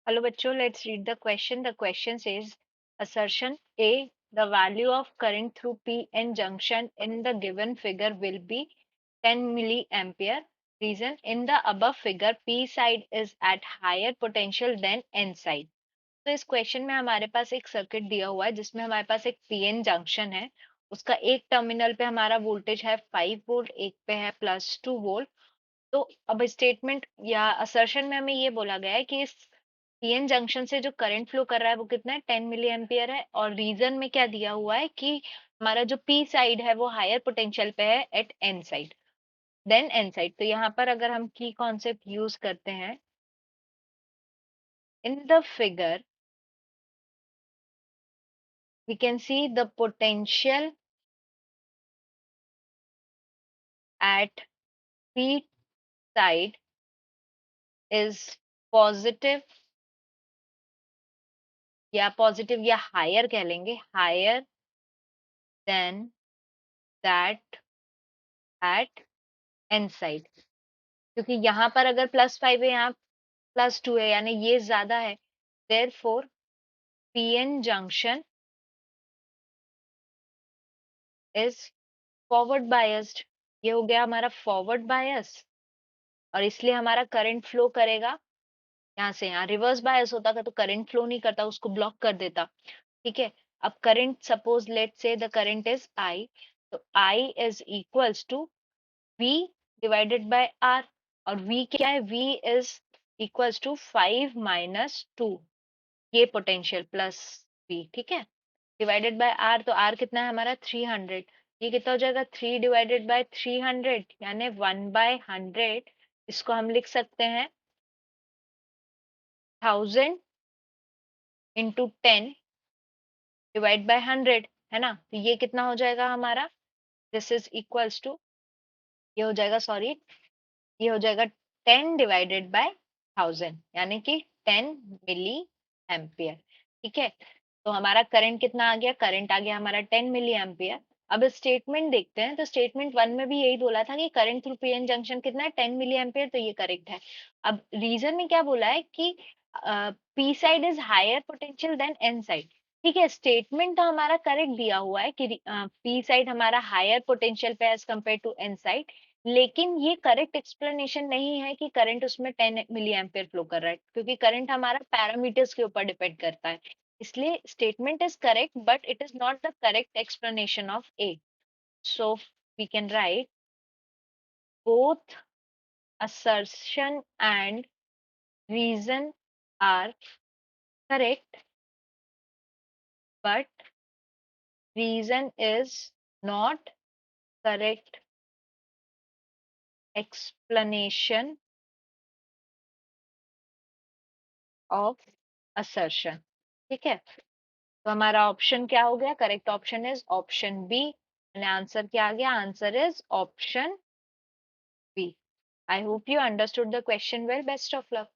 Hello bachcho, let's read the question. The question says assertion A, the value of current through PN junction in the given figure will be 10 milliampere. Reason, in the above figure P side is at higher potential than N side. तो इस question में हमारे पास एक circuit दिया हुआ है जिसमें हमारे पास एक पीएन जंक्शन है। उसका एक टर्मिनल पे हमारा वोल्टेज है 5 वोल्ट, एक पे है +2 वोल्ट। तो अब स्टेटमेंट या असर्शन में हमें ये बोला गया है कि इस पीएन जंक्शन से जो करंट फ्लो कर रहा है वो कितना है 10 मिली एम्पियर है। और रीजन में क्या दिया हुआ है कि हमारा जो पी साइड है वो हायर पोटेंशियल पे है at N side than N side. तो यहाँ पर अगर हम की कॉन्सेप्ट यूज करते हैं, in the figure we can see the potential at P side is positive या हायर कह लेंगे, higher than that at N side. क्योंकि यहाँ पर अगर +5 है, यहाँ +2 है, यानी ये ज्यादा है। Therefore PN junction is forward biased. ये हो गया हमारा फॉरवर्ड बायस, और इसलिए हमारा करंट फ्लो करेगा यहाँ से यहाँ। रिवर्स बायस होता तो करंट फ्लो नहीं करता, उसको ब्लॉक कर देता। ठीक है। अब current, suppose let say the current is I, तो I is equals to V divided by R. और वी क्या है, वी इज इक्वल्स टू 5 - 2, ये पोटेंशियल प्लस वी। ठीक है, डिवाइडेड बाय आर, तो आर कितना है हमारा 300। ये कितना हो जाएगा 3 डिवाइडेड बाय 300 यानी 1/100। इसको हम लिख सकते हैं 1000 इंटू 10 डिवाइड बाय 100, है ना। तो ये कितना हो जाएगा हमारा, दिस इज इक्वल्स टू, ये हो जाएगा, सॉरी, ये हो जाएगा 10 डिवाइडेड बाय 1000 यानी कि 10 मिली एम्पियर। ठीक है, तो हमारा करंट कितना आ गया, करंट आ गया हमारा 10 मिली एम्पियर। अब स्टेटमेंट देखते हैं, तो स्टेटमेंट 1 में भी यही बोला था कि करंट थ्रू पीएन जंक्शन कितना है 10 मिली एम्पियर, तो ये करेक्ट है। अब रीजन में क्या बोला है कि P side is higher potential than N side. ठीक है, स्टेटमेंट तो हमारा करेक्ट दिया हुआ है कि पी साइड हमारा हायर पोटेंशियल पे as compare to N side, लेकिन ये करेक्ट एक्सप्लेनेशन नहीं है कि करंट उसमें 10 मिली एम्पियर फ्लो कर रहा है, क्योंकि करंट हमारा पैरामीटर्स के ऊपर डिपेंड करता है। इसलिए statement is correct but it is not the correct explanation of A. So we can write both assertion and reason are correct, but reason is not correct explanation of assertion। ठीक है, तो हमारा option क्या हो गया, correct option is option B. And answer क्या आ गया, answer is option B. I hope you understood the question well. Best of luck.